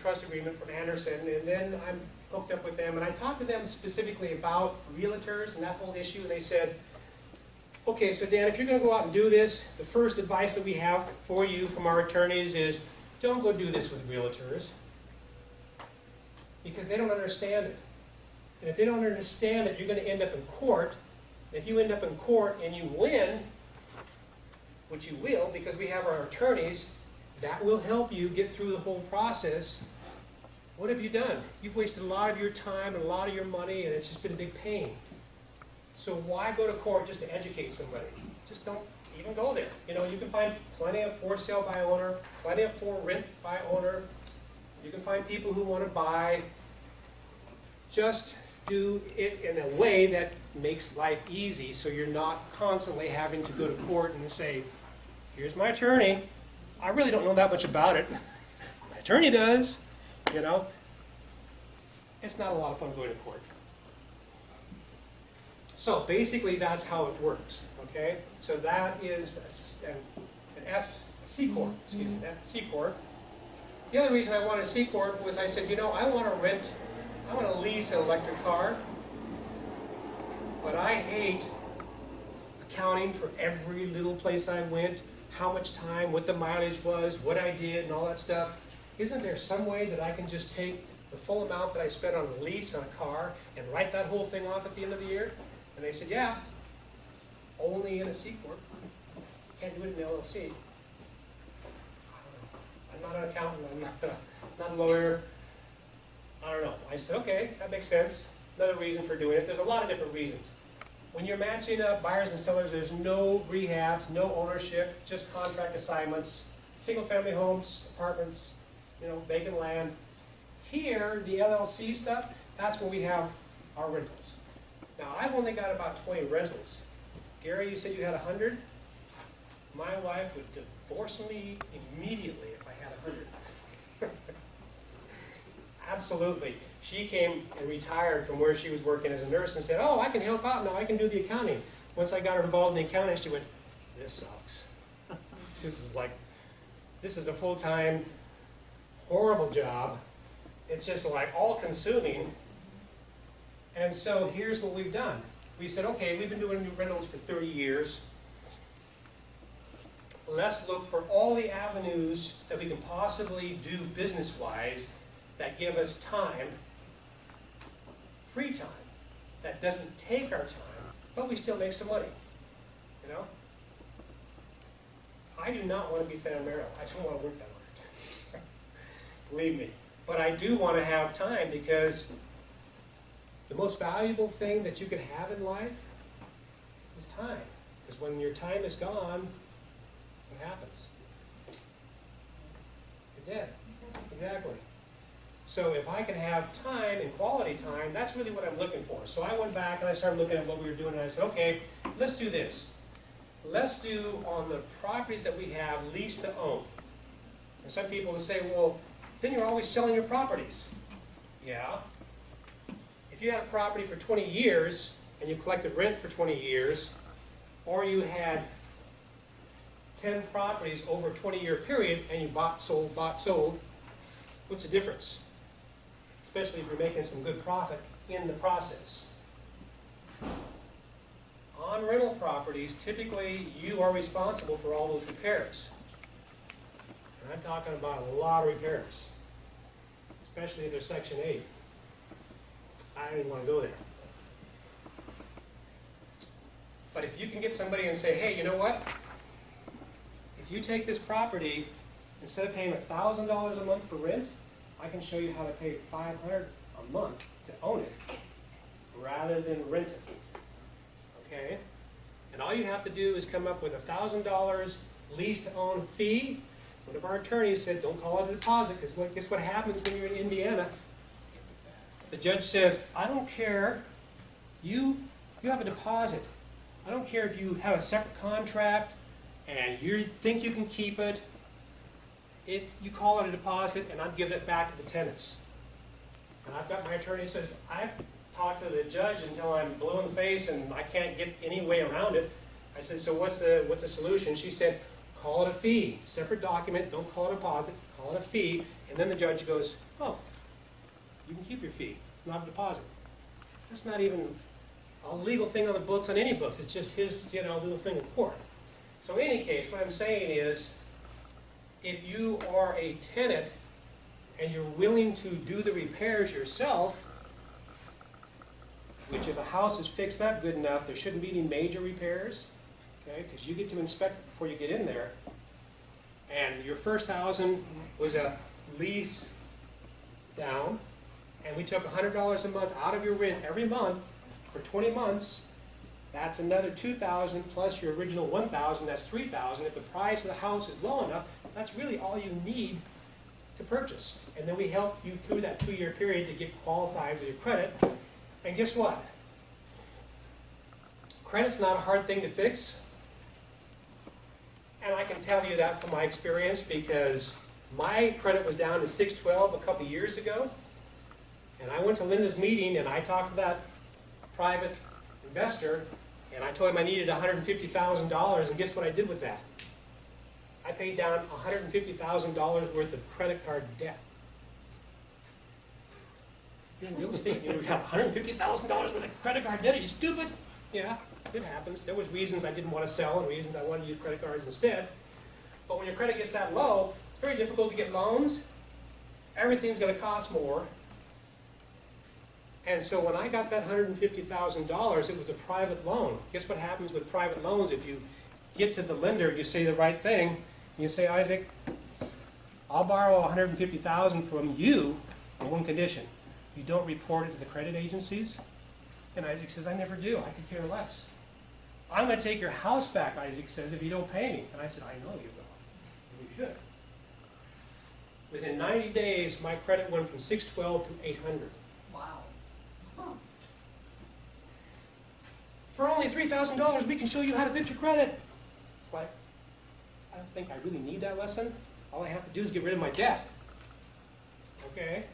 trust agreement from Anderson, and then I'm hooked up with them, and I talked to them specifically about realtors and that whole issue, and they said, okay, so Dan, if you're going to go out and do this, the first advice that we have for you from our attorneys is don't go do this with realtors because they don't understand it. And if they don't understand it, you're going to end up in court. If you end up in court and you win, which you will because we have our attorneys, that will help you get through the whole process. What have you done? You've wasted a lot of your time and a lot of your money, and it's just been a big pain. So why go to court just to educate somebody? Just don't even go there. You know, you can find plenty of for sale by owner, plenty of for rent by owner. You can find people who want to buy. Just do it in a way that makes life easy so you're not constantly having to go to court and say, here's my attorney. I really don't know that much about it. My attorney does, you know. It's not a lot of fun going to court. So basically that's how it works, okay? So that is a C Corp, excuse me, that C Corp. The other reason I wanted a C Corp was I said, you know, I want to lease an electric car, but I hate accounting for every little place I went, how much time, what the mileage was, what I did, and all that stuff. Isn't there some way that I can just take the full amount that I spent on a lease on a car and write that whole thing off at the end of the year? And they said, yeah, only in a C Corp. Can't do it in an LLC. I'm not an accountant, I'm not a lawyer. I don't know. I said, okay, that makes sense. Another reason for doing it. There's a lot of different reasons. When you're matching up buyers and sellers, there's no rehabs, no ownership, just contract assignments, single-family homes, apartments, you know, vacant land. Here, the LLC stuff, that's where we have our rentals. Now, I've only got about 20 rentals. Gary, you said you had 100? My wife would divorce me immediately if I had 100. Absolutely. She came and retired from where she was working as a nurse and said, oh, I can help out now, I can do the accounting. Once I got her involved in the accounting, she went, this sucks. This is a full-time, horrible job. It's just like all-consuming. And so here's what we've done. We said, okay, we've been doing new rentals for 30 years. Let's look for all the avenues that we can possibly do business-wise that give us time, free time, that doesn't take our time, but we still make some money, you know? I do not want to be Phantom Arrow. I don't want to work that hard. Believe me. But I do want to have time because the most valuable thing that you can have in life is time. Because when your time is gone, what happens? You're dead. Exactly. So if I can have time and quality time, that's really what I'm looking for. So I went back and I started looking at what we were doing and I said, okay, let's do this. Let's do on the properties that we have lease to own. And some people will say, well, then you're always selling your properties. Yeah. If you had a property for 20 years and you collected rent for 20 years, or you had 10 properties over a 20-year period and you bought, sold, what's the difference? Especially if you're making some good profit in the process. On rental properties, typically you are responsible for all those repairs. And I'm talking about a lot of repairs, especially if they're Section 8. I don't even want to go there. But if you can get somebody and say, hey, you know what? If you take this property, instead of paying $1,000 a month for rent, I can show you how to pay $500 a month to own it, rather than rent it. Okay? And all you have to do is come up with $1,000 lease to own fee. One of our attorneys said, don't call it a deposit, because guess what happens when you're in Indiana? The judge says, I don't care, you have a deposit. I don't care if you have a separate contract and you think you can keep it. You call it a deposit and I'm giving it back to the tenants. And I've got my attorney says, I've talked to the judge until I'm blue in the face and I can't get any way around it. I said, so what's the solution? She said, call it a fee, separate document, don't call it a deposit, call it a fee, And then the judge goes, oh, you can keep your fee. It's not a deposit. That's not even a legal thing on the books, on any books. It's just his, little thing in court. So in any case, what I'm saying is, if you are a tenant and you're willing to do the repairs yourself, which if a house is fixed up good enough, there shouldn't be any major repairs, okay? Because you get to inspect it before you get in there. And your first $1,000 was a lease down, and we took $100 a month out of your rent every month for 20 months. That's another $2,000 plus your original $1,000. That's $3,000. If the price of the house is low enough, that's really all you need to purchase. And then we help you through that 2-year period to get qualified with your credit. And guess what? Credit's not a hard thing to fix. And I can tell you that from my experience, because my credit was down to 612 a couple years ago. And I went to Linda's meeting and I talked to that private investor and I told him I needed $150,000, and guess what I did with that? I paid down $150,000 worth of credit card debt. You're in real estate, you have $150,000 worth of credit card debt. Are you stupid? Yeah, it happens. There was reasons I didn't want to sell and reasons I wanted to use credit cards instead. But when your credit gets that low, it's very difficult to get loans. Everything's going to cost more. And so when I got that $150,000, it was a private loan. Guess what happens with private loans? If you get to the lender, you say the right thing, you say, Isaac, I'll borrow $150,000 from you on one condition. You don't report it to the credit agencies. And Isaac says, I never do. I could care less. I'm going to take your house back, Isaac says, if you don't pay me. And I said, I know you will. You should. Within 90 days, my credit went from 612 to 800. Wow. Huh. For only $3,000, we can show you how to fix your credit. It's like, I don't think I really need that lesson. All I have to do is get rid of my debt. Okay?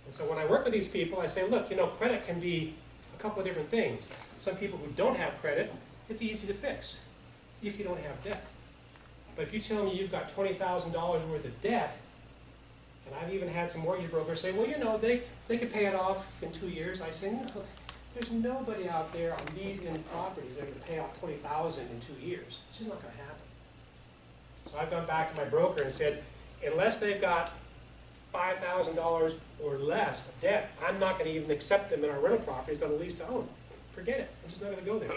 And so when I work with these people, I say, look, credit can be a couple of different things. Some people who don't have credit, it's easy to fix if you don't have debt. But if you tell me you've got $20,000 worth of debt, and I've even had some mortgage brokers say, well, they could pay it off in 2 years. I say, no, there's nobody out there on these properties that are going to pay off $20,000 in 2 years. It's just not going to happen. So I've gone back to my broker and said, unless they've got $5,000 or less of debt, I'm not going to even accept them in our rental properties on a lease to own. Forget it. I'm just not going to go there.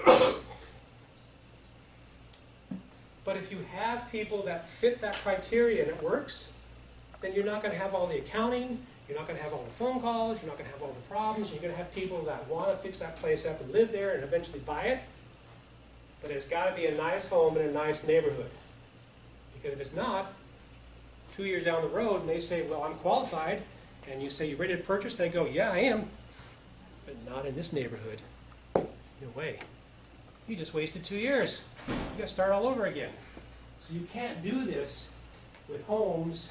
But if you have people that fit that criteria and it works, then you're not going to have all the accounting, you're not going to have all the phone calls, you're not going to have all the problems. You're going to have people that want to fix that place up and live there and eventually buy it. But it's got to be a nice home in a nice neighborhood. Because if it's not, 2 years down the road, and they say, well, I'm qualified, and you say, you ready to purchase? They go, yeah, I am, but not in this neighborhood. No way. You just wasted 2 years. You got to start all over again. So you can't do this with homes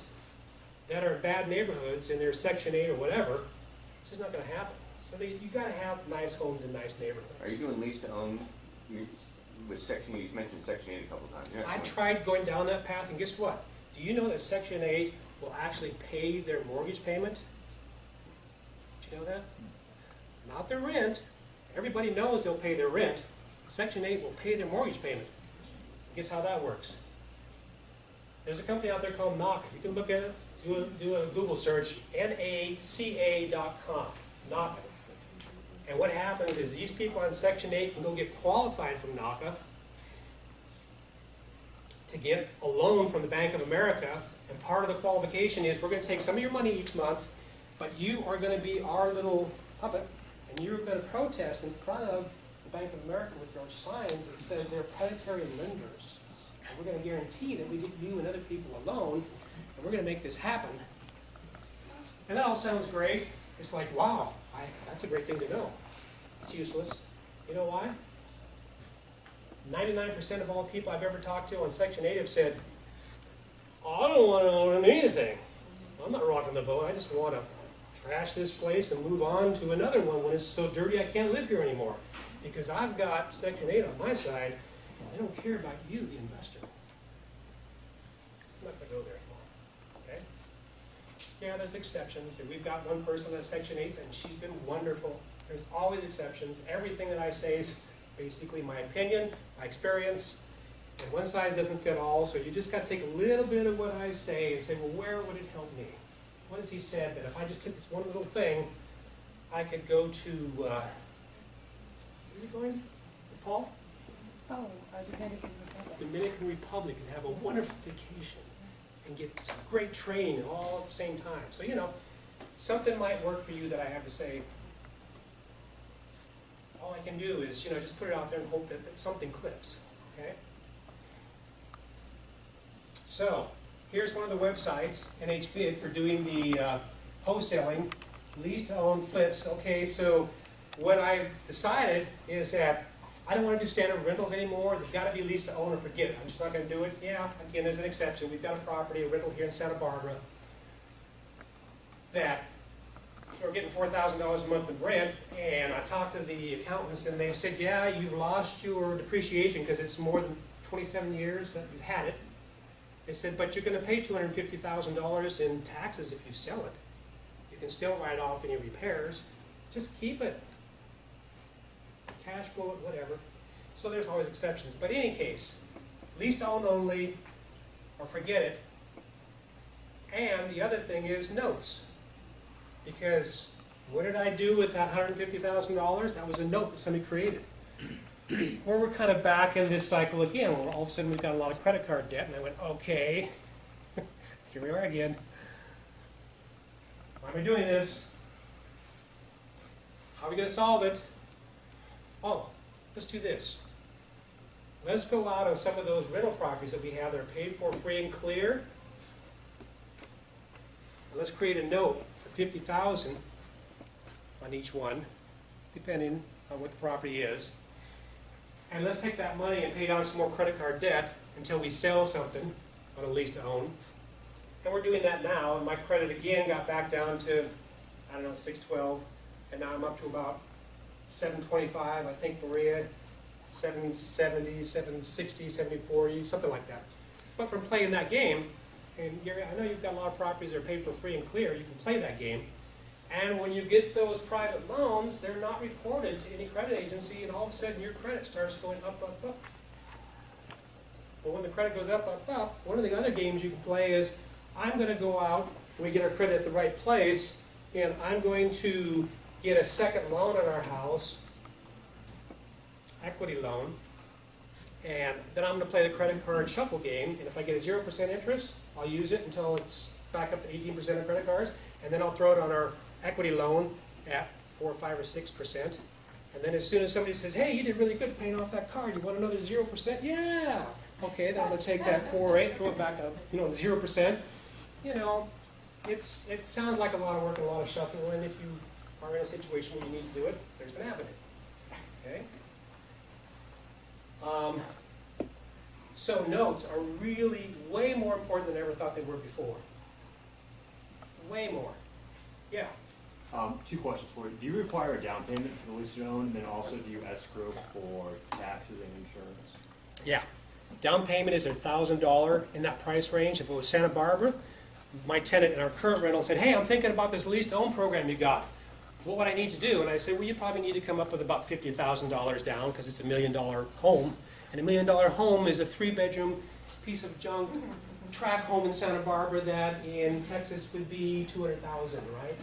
that are in bad neighborhoods and they're Section 8 or whatever. It's just not going to happen. So you got to have nice homes in nice neighborhoods. Are you doing lease to own with Section 8? You mentioned Section 8 a couple times. I tried going down that path, and guess what? Do you know that Section 8 will actually pay their mortgage payment? Did you know that? Not their rent. Everybody knows they'll pay their rent. Section 8 will pay their mortgage payment. Guess how that works? There's a company out there called NACA. You can look at it, do a Google search, NACA.com, NACA. And what happens is these people on Section 8 can go get qualified from NACA to get a loan from the Bank of America, and part of the qualification is we're going to take some of your money each month, but you are going to be our little puppet, and you're going to protest in front of the Bank of America with those signs that says they're predatory lenders. And we're going to guarantee that we get you and other people a loan, and we're going to make this happen. And that all sounds great. It's like, wow, that's a great thing to know. It's useless. You know why? 99% of all people I've ever talked to on Section 8 have said, oh, I don't want to own anything. I'm not rocking the boat. I just want to trash this place and move on to another one when it's so dirty I can't live here anymore. Because I've got Section 8 on my side, and I don't care about you, the investor. I'm not going to go there anymore. Okay? Yeah, there's exceptions. And we've got one person in Section 8, and she's been wonderful. There's always exceptions. Everything that I say is basically my opinion, my experience, and one size doesn't fit all, so you just got to take a little bit of what I say and say, well, where would it help me? What has he said that if I just took this one little thing, I could go to, where are you going with Paul? Oh, Dominican Republic. Dominican Republic and have a wonderful vacation and get some great training all at the same time. So, you know, something might work for you that I have to say. All I can do is, you know, just put it out there and hope that something clicks, okay? So, here's one of the websites, NHBID, for doing the wholesaling, lease-to-own flips. Okay, so what I've decided is that I don't want to do standard rentals anymore. They've got to be lease-to-own or forget it. I'm just not going to do it. Yeah, again, there's an exception. We've got a property, a rental here in Santa Barbara, that we're getting $4,000 a month in rent, and I talked to the accountants, and they said, yeah, you've lost your depreciation because it's more than 27 years that you've had it. They said, but you're going to pay $250,000 in taxes if you sell it. You can still write off any repairs. Just keep it. Cash flow it, whatever. So there's always exceptions. But in any case, lease to own only, or forget it. And the other thing is notes. Because what did I do with that $150,000? That was a note that somebody created. Where we're kind of back in this cycle again, where all of a sudden we've got a lot of credit card debt, and I went, okay, here we are again. Why am I doing this? How are we going to solve it? Oh, let's do this. Let's go out on some of those rental properties that we have that are paid for free and clear. And let's create a note for $50,000 on each one, depending on what the property is. And let's take that money and pay down some more credit card debt until we sell something on a lease to own. And we're doing that now, and my credit again got back down to, I don't know, 612, and now I'm up to about 725, I think SBREIA, 770, 760, 740, something like that. But from playing that game, and Gary, I know you've got a lot of properties that are paid for free and clear, you can play that game. And when you get those private loans, they're not reported to any credit agency, and all of a sudden your credit starts going up, up, up. But when the credit goes up, up, up, one of the other games you can play is, I'm going to go out, when we get our credit at the right place, and I'm going to get a second loan on our house, equity loan, and then I'm going to play the credit card shuffle game, and if I get a 0% interest, I'll use it until it's back up to 18% of credit cards, and then I'll throw it on our equity loan at 4, 5, or 6%. And then as soon as somebody says, hey, you did really good paying off that card, you want another 0%? Yeah! Okay, then I'm going to take that 4 or 8, throw it back to 0%. You know, it sounds like a lot of work and a lot of shuffling, and if you are in a situation where you need to do it, there's an avenue. Okay? So notes are really way more important than I ever thought they were before. Way more. Yeah. 2 questions for you. Do you require a down payment for the lease to own, and then also do you escrow for taxes and insurance? Yeah. Down payment is $1,000 in that price range. If it was Santa Barbara, my tenant in our current rental said, hey, I'm thinking about this lease to own program you got. What would I need to do? And I said, well, you probably need to come up with about $50,000 down because it's a $1 million home. And a $1 million home is a 3-bedroom piece of junk tract home in Santa Barbara that in Texas would be $200,000, right?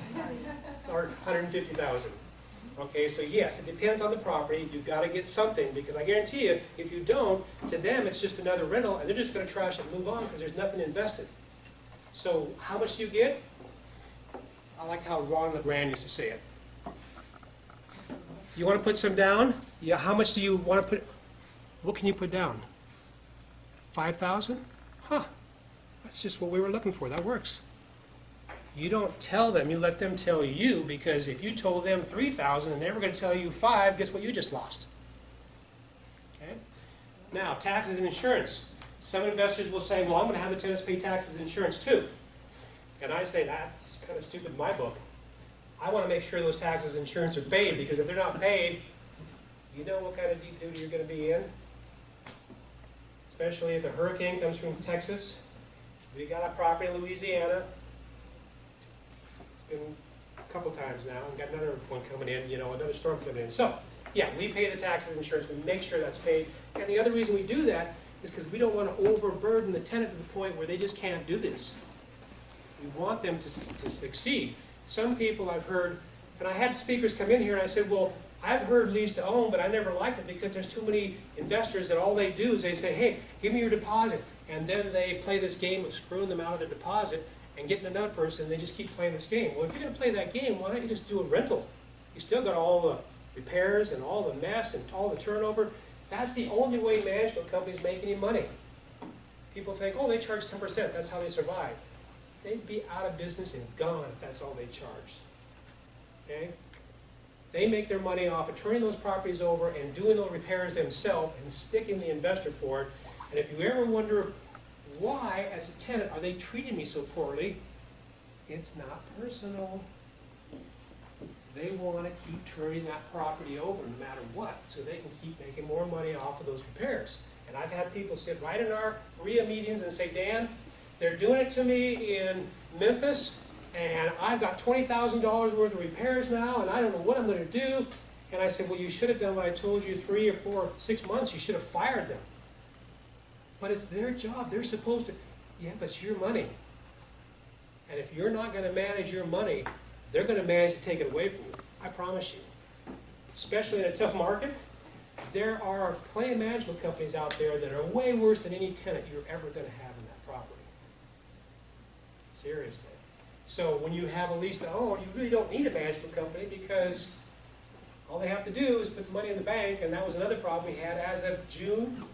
Or $150,000. Okay, so yes, it depends on the property. You've got to get something because I guarantee you, if you don't, to them it's just another rental and they're just going to trash it and move on because there's nothing invested. So how much do you get? I like how Ron LeGrand used to say it. You want to put some down? Yeah. How much do you want to put? What can you put down? 5,000? Huh. That's just what we were looking for. That works. You don't tell them. You let them tell you because if you told them 3,000 and they were going to tell you 5, guess what? You just lost. Okay. Now taxes and insurance. Some investors will say, well, I'm going to have the tenants pay taxes and insurance too. And I say that's kind of stupid in my book. I want to make sure those taxes and insurance are paid because if they're not paid, you know what kind of deep duty you're going to be in. Especially if a hurricane comes from Texas. We got a property in Louisiana. been a couple times now, and got another one coming in, another storm coming in. So, yeah, we pay the taxes and insurance, we make sure that's paid. And the other reason we do that is because we don't want to overburden the tenant to the point where they just can't do this. We want them to succeed. Some people I've heard, and I had speakers come in here and I said, well, I've heard lease to own, but I never liked it because there's too many investors that all they do is they say, hey, give me your deposit. And then they play this game of screwing them out of their deposit and getting another person, and they just keep playing this game. Well, if you're going to play that game, why don't you just do a rental? You still got all the repairs and all the mess and all the turnover. That's the only way management companies make any money. People think, oh, they charge 10%, that's how they survive. They'd be out of business and gone if that's all they charge. Okay? They make their money off of turning those properties over and doing those repairs themselves and sticking the investor for it. And if you ever wonder why, as a tenant, are they treating me so poorly, it's not personal. They want to keep turning that property over no matter what, so they can keep making more money off of those repairs. And I've had people sit right in our REIA meetings and say, Dan, they're doing it to me in Memphis, and I've got $20,000 worth of repairs now, and I don't know what I'm going to do. And I said, well, you should have done what I told you 3 or 4 or 6 months. You should have fired them. But it's their job. They're supposed to. Yeah, but it's your money. And if you're not going to manage your money, they're going to manage to take it away from you. I promise you. Especially in a tough market, there are plenty of management companies out there that are way worse than any tenant you're ever going to have in that property. Seriously. So when you have a lease to own, you really don't need a management company because all they have to do is put the money in the bank, and that was another problem we had as of June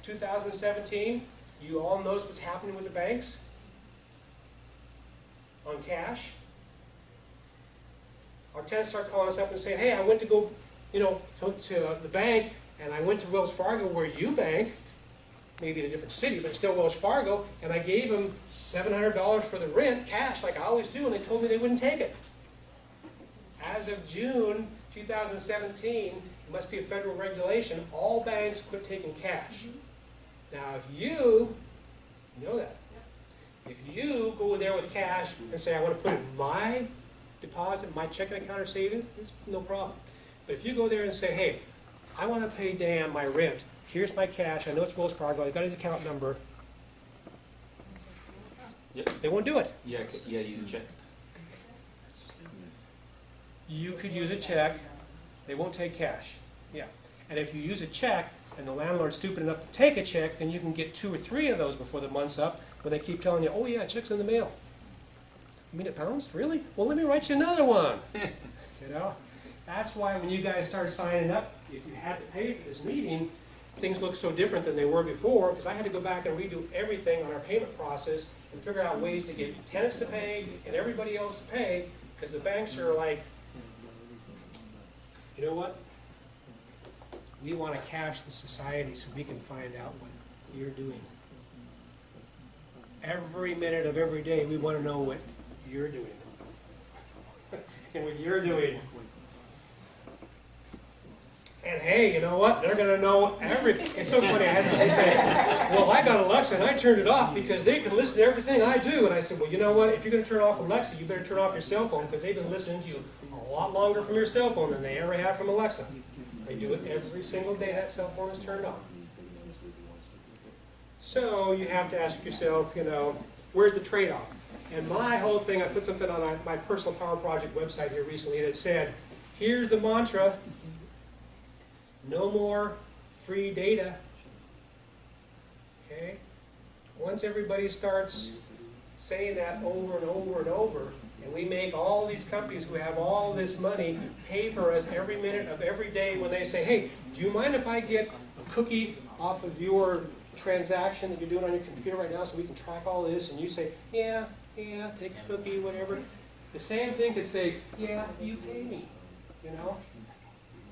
2017. You all knows what's happening with the banks on cash. Our tenants start calling us up and saying, hey, I went to go, to the bank, and I went to Wells Fargo where you bank, maybe in a different city, but still Wells Fargo, and I gave them $700 for the rent, cash, like I always do, and they told me they wouldn't take it. As of June 2017, it must be a federal regulation, all banks quit taking cash. Now, if you know that, if you go there with cash and say, I want to put it in my deposit, my checking account or savings, there's no problem. But if you go there and say, hey, I want to pay Dan my rent, here's my cash, I know it's Wells Fargo, I got his account number. Yep. They won't do it. Yeah, use a check. You could use a check, they won't take cash. Yeah. And if you use a check and the landlord's stupid enough to take a check, then you can get 2 or 3 of those before the month's up, where they keep telling you, oh yeah, check's in the mail. You mean it bounced? Really? Well, let me write you another one. That's why when you guys started signing up, if you had to pay for this meeting, things look so different than they were before, because I had to go back and redo everything on our payment process and figure out ways to get tenants to pay and everybody else to pay, because the banks are like, you know what? We want to cash the society so we can find out what you're doing. Every minute of every day, we want to know what you're doing. And what you're doing. And hey, you know what? They're going to know everything. It's so funny. I had somebody say, well, I got Alexa and I turned it off because they can listen to everything I do. And I said, well, you know what? If you're going to turn off Alexa, you better turn off your cell phone because they've been listening to you a lot longer from your cell phone than they ever have from Alexa. They do it every single day that cell phone is turned on. So you have to ask yourself, where's the trade-off? And my whole thing, I put something on my personal power project website here recently that said, here's the mantra, no more free data. Okay? Once everybody starts saying that over and over and over, and we make all these companies who have all this money pay for us every minute of every day when they say, hey, do you mind if I get a cookie off of your transaction that you're doing on your computer right now so we can track all this? And you say, yeah, take a cookie, whatever. The same thing could say, yeah, you pay me,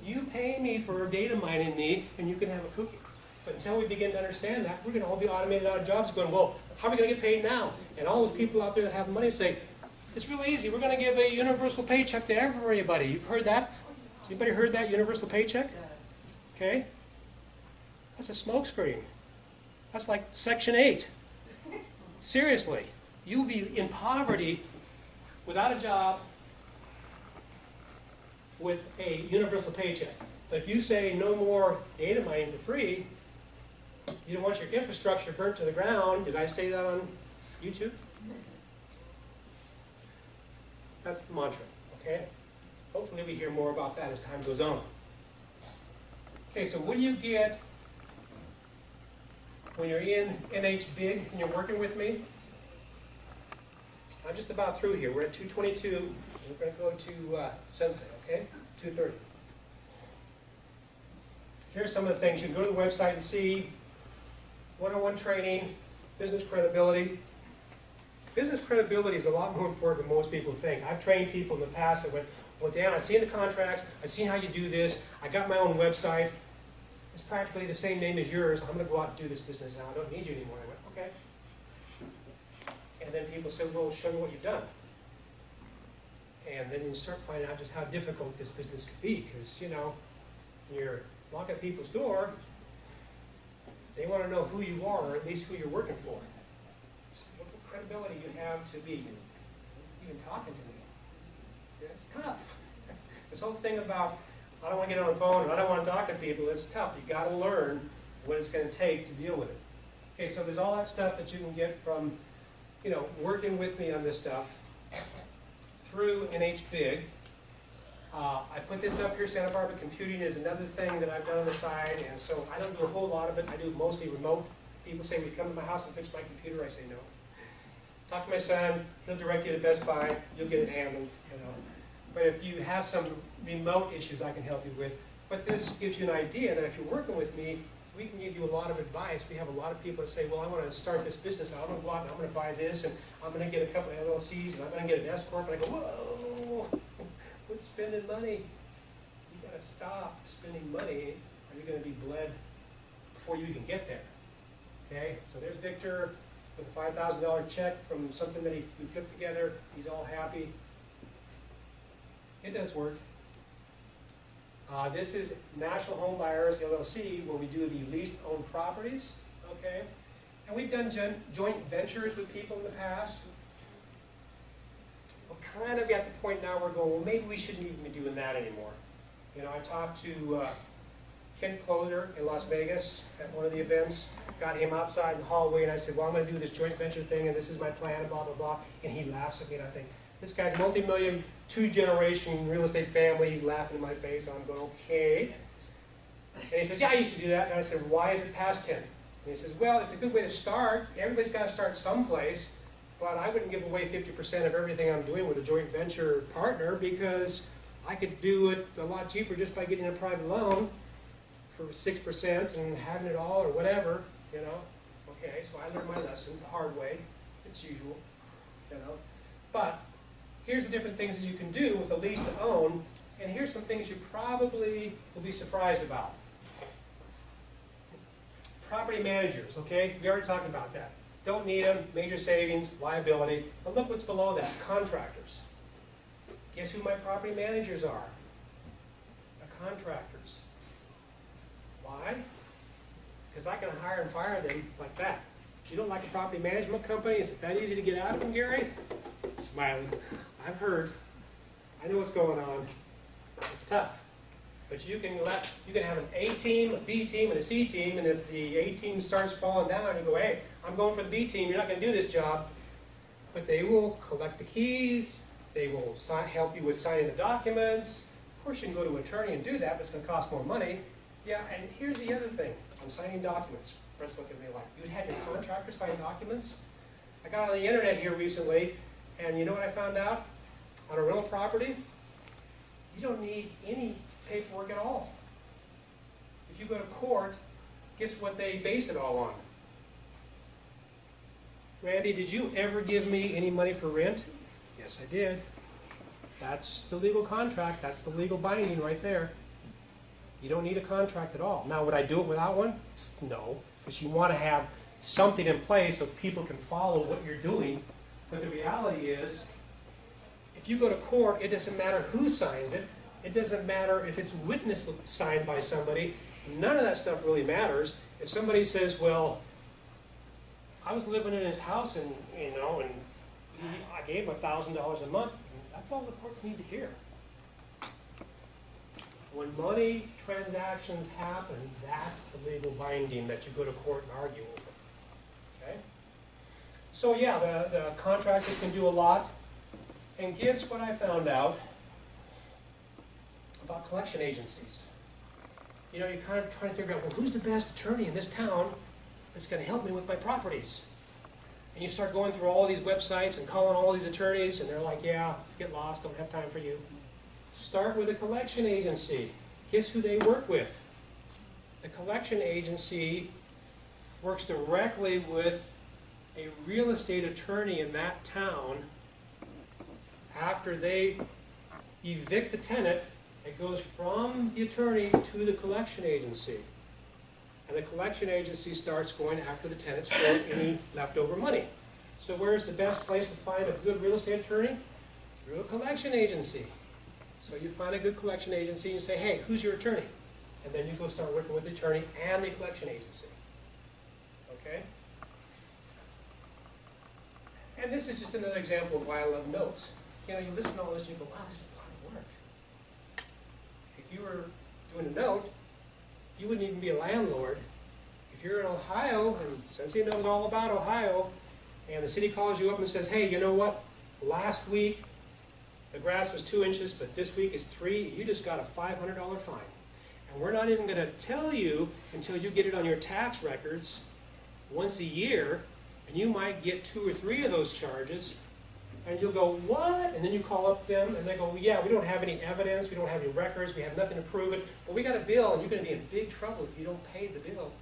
You pay me for data mining me, and you can have a cookie. But until we begin to understand that, we're going to all be automated out of jobs going, well, how are we going to get paid now? And all those people out there that have money say, it's really easy. We're going to give a universal paycheck to everybody. You've heard that? Has anybody heard that, universal paycheck? Okay? That's a smokescreen. That's like Section 8. Seriously. You'll be in poverty without a job with a universal paycheck. But if you say no more data mining for free, you don't want your infrastructure burnt to the ground. Did I say that on YouTube? That's the mantra, okay? Hopefully we hear more about that as time goes on. Okay, so what do you get when you're in NH Big and you're working with me? I'm just about through here. We're at 2:22. We're going to go to Sensei, okay? 2:30. Here's some of the things. You can go to the website and see one-on-one training, business credibility. Business credibility is a lot more important than most people think. I've trained people in the past that went, well, Dan, I've seen the contracts, I've seen how you do this, I got my own website, it's practically the same name as yours, I'm going to go out and do this business now, I don't need you anymore. I went, okay. And then people said, well, show me what you've done. And then you start finding out just how difficult this business could be, because, you know, when you're knocking at people's door, they want to know who you are, or at least who you're working for. So what credibility you have to be even talking to me. It's tough. This whole thing about, I don't want to get on the phone, and I don't want to talk to people, it's tough. You got to learn what it's going to take to deal with it. Okay, so there's all that stuff that you can get from, you know, working with me on this stuff through NH Big. I put this up here. Santa Barbara Computing is another thing that I've done on the side, and so I don't do a whole lot of it. I do mostly remote. People say, will you come to my house and fix my computer? I say no. Talk to my son, he'll direct you to Best Buy, you'll get it handled, you know. But if you have some remote issues I can help you with, but this gives you an idea that if you're working with me, we can give you a lot of advice. We have a lot of people that say, well, I want to start this business, I'm going to go out and I'm going to buy this, and I'm going to get a couple of LLCs, and I'm going to get an S Corp, and I go, whoa, quit spending money. You got to stop spending money, or you're going to be bled before you even get there. Okay, so there's Victor with a $5,000 check from something that we put together. He's all happy. It does work. This is National Home Buyers LLC, where we do the leased owned properties. Okay, and we've done joint ventures with people in the past. We're kind of at the point now we're going, well, maybe we shouldn't even be doing that anymore. You know, I talked to Ken Closer in Las Vegas at one of the events, got him outside in the hallway, and I said, well, I'm going to do this joint venture thing, and this is my plan, and blah, blah, blah. And he laughs at me, and I think, this guy's multi-million, two-generation real estate family, he's laughing in my face, and I'm going, okay. And he says, yeah, I used to do that. And I said, why is it past 10? And he says, well, it's a good way to start. Everybody's got to start someplace, but I wouldn't give away 50% of everything I'm doing with a joint venture partner, because I could do it a lot cheaper just by getting a private loan for 6% and having it all or whatever, you know. Okay, so I learned my lesson the hard way, it's usual, you know. But here's the different things that you can do with a lease to own, and here's some things you probably will be surprised about. Property managers, okay? We already talked about that. Don't need them, major savings, liability. But look what's below that, contractors. Guess who my property managers are? The contractors. Why? Because I can hire and fire them like that. You don't like a property management company? Is it that easy to get out of them, Gary? Smiling. I've heard. I know what's going on. It's tough. But you can have an A team, a B team, and a C team, and if the A team starts falling down, you go, hey, I'm going for the B team, you're not going to do this job. But they will collect the keys, they will help you with signing the documents. Of course, you can go to an attorney and do that, but it's going to cost more money. Yeah, and here's the other thing on signing documents. Brent's looking at me like, you'd have your contractor sign documents? I got on the internet here recently, and you know what I found out? On a rental property, you don't need any paperwork at all. If you go to court, guess what they base it all on? Randy, did you ever give me any money for rent? Yes, I did. That's the legal contract. That's the legal binding right there. You don't need a contract at all. Now, would I do it without one? No, because you want to have something in place so people can follow what you're doing. But the reality is, if you go to court, it doesn't matter who signs it. It doesn't matter if it's witness signed by somebody. None of that stuff really matters. If somebody says, well, I was living in his house and, you know, and I gave him $1,000 a month, and that's all the courts need to hear. When money transactions happen, that's the legal binding that you go to court and argue over. Okay? So yeah, the contractors can do a lot. And guess what I found out about collection agencies? You know, you kind of try to figure out, well, who's the best attorney in this town that's going to help me with my properties? And you start going through all these websites and calling all these attorneys, and they're like, yeah, get lost, don't have time for you. Start with a collection agency. Guess who they work with? The collection agency works directly with a real estate attorney in that town. After they evict the tenant, it goes from the attorney to the collection agency. And the collection agency starts going after the tenants for any leftover money. So where's the best place to find a good real estate attorney? Through a collection agency. So you find a good collection agency and you say, hey, who's your attorney? And then you go start working with the attorney and the collection agency. Okay? And this is just another example of why I love notes. You know, you listen to all this and you go, wow, this is a lot of work. If you were doing a note, you wouldn't even be a landlord. If you're in Ohio, and Cincy knows all about Ohio, and the city calls you up and says, hey, you know what? Last week, the grass was 2 inches, but this week is 3. You just got a $500 fine. And we're not even going to tell you until you get it on your tax records once a year, and you might get 2 or 3 of those charges. And you'll go, what? And then you call up them, and they go, well, yeah, we don't have any evidence, we don't have any records, we have nothing to prove it, but we got a bill, and you're going to be in big trouble if you don't pay the bill.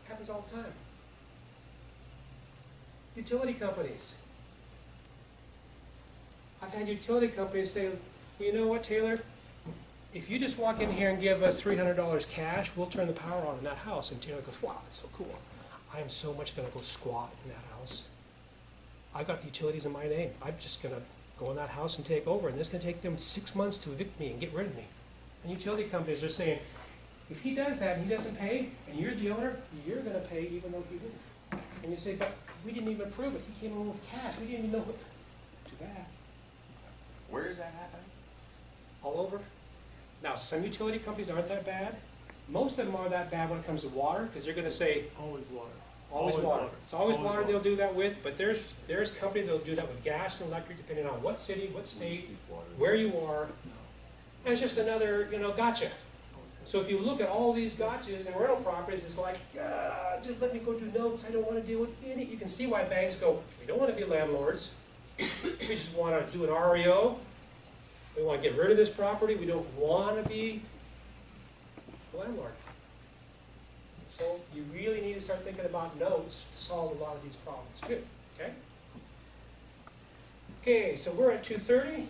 It happens all the time. Utility companies. I've had utility companies say, well, you know what, Taylor? If you just walk in here and give us $300 cash, we'll turn the power on in that house. And Taylor goes, wow, that's so cool. I am so much going to go squat in that house. I got the utilities in my name. I'm just going to go in that house and take over, and it's going to take them 6 months to evict me and get rid of me. And utility companies are saying, if he does that and he doesn't pay, and you're the owner, you're going to pay even though he didn't. And you say, but we didn't even prove it. He came in with cash. We didn't even know what. Too bad. Where is that happening? All over. Now, some utility companies aren't that bad. Most of them are that bad when it comes to water, because they're going to say, Always water. always water. It's always Always water water. they'll do that with, but there's companies that'll do that with gas and electric, depending on what city, what state, where you are. And it's just another, gotcha. So if you look at all these gotchas and rental properties, it's like, just let me go do notes. I don't want to deal with any. You can see why banks go, we don't want to be landlords. We just want to do an REO. We want to get rid of this property. We don't want to be a landlord. So you really need to start thinking about notes to solve a lot of these problems. Good, okay? Okay, so we're at 2:30,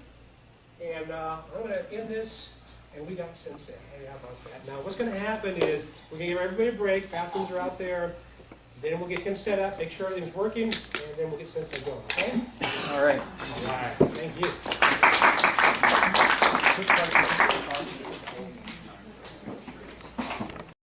and I'm going to end this, and we got Sensei. Hey, how about that? Now, what's going to happen is we're going to give everybody a break. Bathrooms are out there. Then we'll get him set up, make sure everything's working, and then we'll get Sensei going, okay? All right. All right, thank you. Quick question.